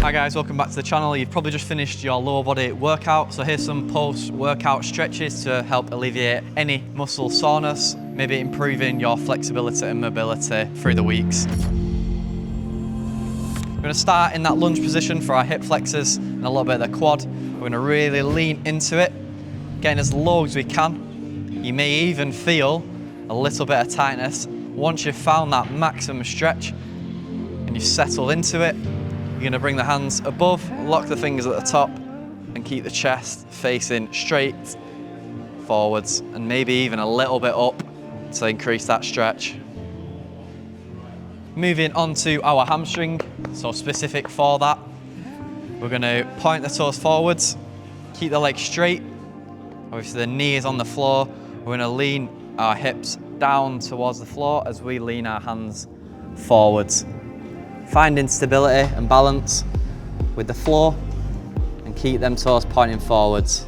Hi guys, welcome back to the channel. You've probably just finished your lower body workout, so here's some post-workout stretches to help alleviate any muscle soreness, maybe improving your flexibility and mobility through the weeks. We're going to start in that lunge position for our hip flexors and a little bit of the quad. We're going to really lean into it, getting as low as we can. You may even feel a little bit of tightness. Once you've found that maximum stretch and you've settled into it, you're going to bring the hands above, lock the fingers at the top, and keep the chest facing straight forwards, and maybe even a little bit up to increase that stretch. Moving on to our hamstring, so specific for that, we're going to point the toes forwards, keep the legs straight. Obviously the knee is on the floor. We're going to lean our hips down towards the floor as we lean our hands forwards. Finding stability and balance with the floor and keep them toes pointing forwards.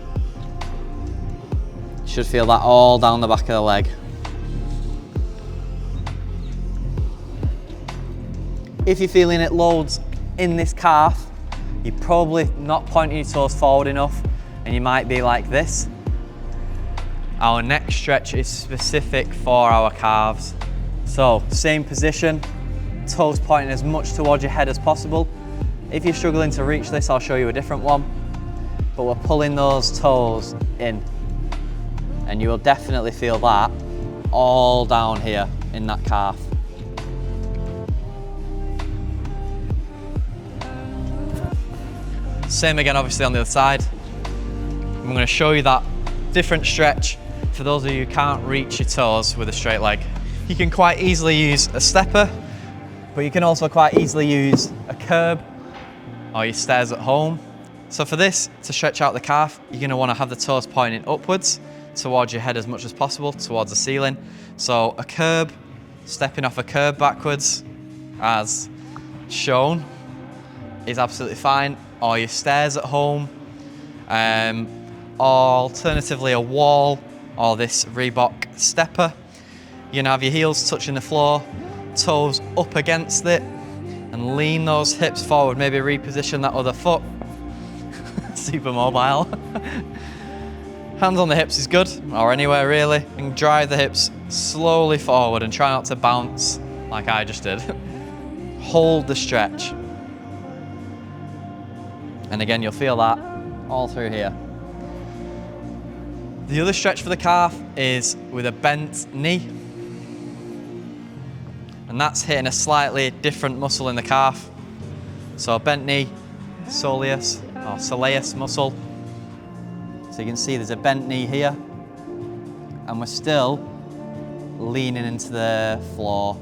You should feel that all down the back of the leg. If you're feeling it loads in this calf, you're probably not pointing your toes forward enough and you might be like this. Our next stretch is specific for our calves. So same position, toes pointing as much towards your head as possible. If you're struggling to reach this, I'll show you a different one. But we're pulling those toes in. And you will definitely feel that all down here in that calf. Same again, obviously, on the other side. I'm going to show you that different stretch for those of you who can't reach your toes with a straight leg. You can quite easily use a stepper, but you can also quite easily use a curb or your stairs at home. So for this, to stretch out the calf, you're going to want to have the toes pointing upwards towards your head as much as possible, towards the ceiling. So a curb, stepping off a curb backwards as shown is absolutely fine, or your stairs at home, or alternatively a wall or this Reebok stepper. You're going to have your heels touching the floor, toes up against it, and lean those hips forward. Maybe reposition that other foot. Super mobile. Hands on the hips is good, or anywhere really, and drive the hips slowly forward and try not to bounce like I just did. Hold the stretch. And again, you'll feel that all through here. The other stretch for the calf is with a bent knee. And that's hitting a slightly different muscle in the calf. So bent knee, soleus or soleus muscle. So you can see there's a bent knee here, and we're still leaning into the floor.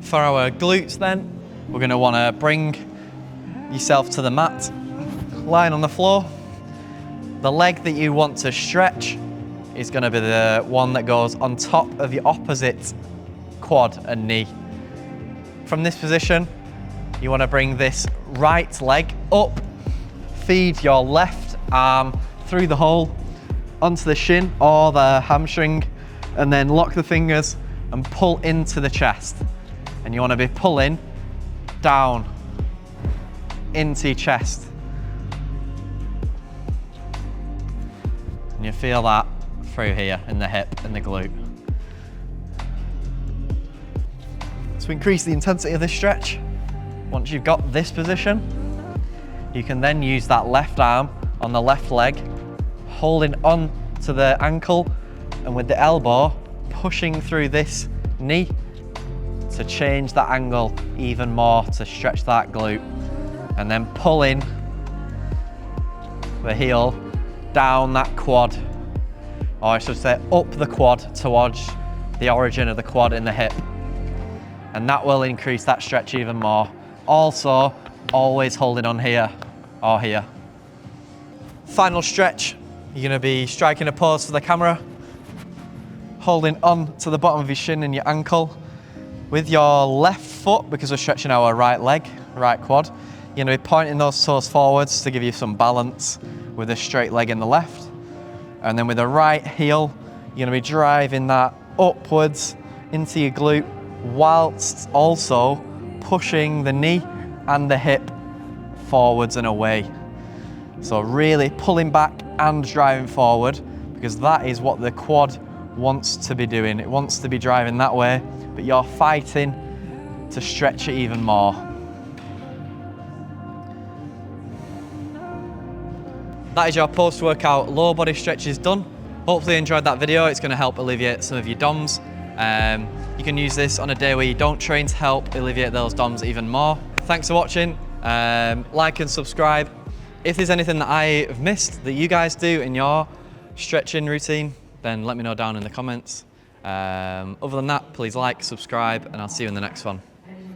For our glutes then, we're going to want to bring yourself to the mat, lying on the floor. The leg that you want to stretch is going to be the one that goes on top of your opposite quad and knee. From this position, you want to bring this right leg up, feed your left arm through the hole onto the shin or the hamstring, and then lock the fingers and pull into the chest. And you want to be pulling down into your chest. And you feel that through here in the hip and the glute. To increase the intensity of this stretch, once you've got this position, you can then use that left arm on the left leg, holding on to the ankle, and with the elbow pushing through this knee to change that angle even more to stretch that glute, and then pulling the heel down that quad, or I should say up the quad towards the origin of the quad in the hip. And that will increase that stretch even more. Also, always holding on here or here. Final stretch, you're gonna be striking a pose for the camera, holding on to the bottom of your shin and your ankle. With your left foot, because we're stretching our right leg, right quad, you're gonna be pointing those toes forwards to give you some balance with a straight leg in the left. And then with the right heel, you're gonna be driving that upwards into your glute, whilst also pushing the knee and the hip forwards and away. So really pulling back and driving forward, because that is what the quad wants to be doing. It wants to be driving that way, but you're fighting to stretch it even more. That is your post-workout lower body stretches done. Hopefully you enjoyed that video. It's going to help alleviate some of your DOMs. You can use this on a day where you don't train to help alleviate those DOMs even more. Thanks for watching. Like and subscribe. If there's anything that I have missed that you guys do in your stretching routine, then let me know down in the comments. Other than that, please like, subscribe, and I'll see you in the next one.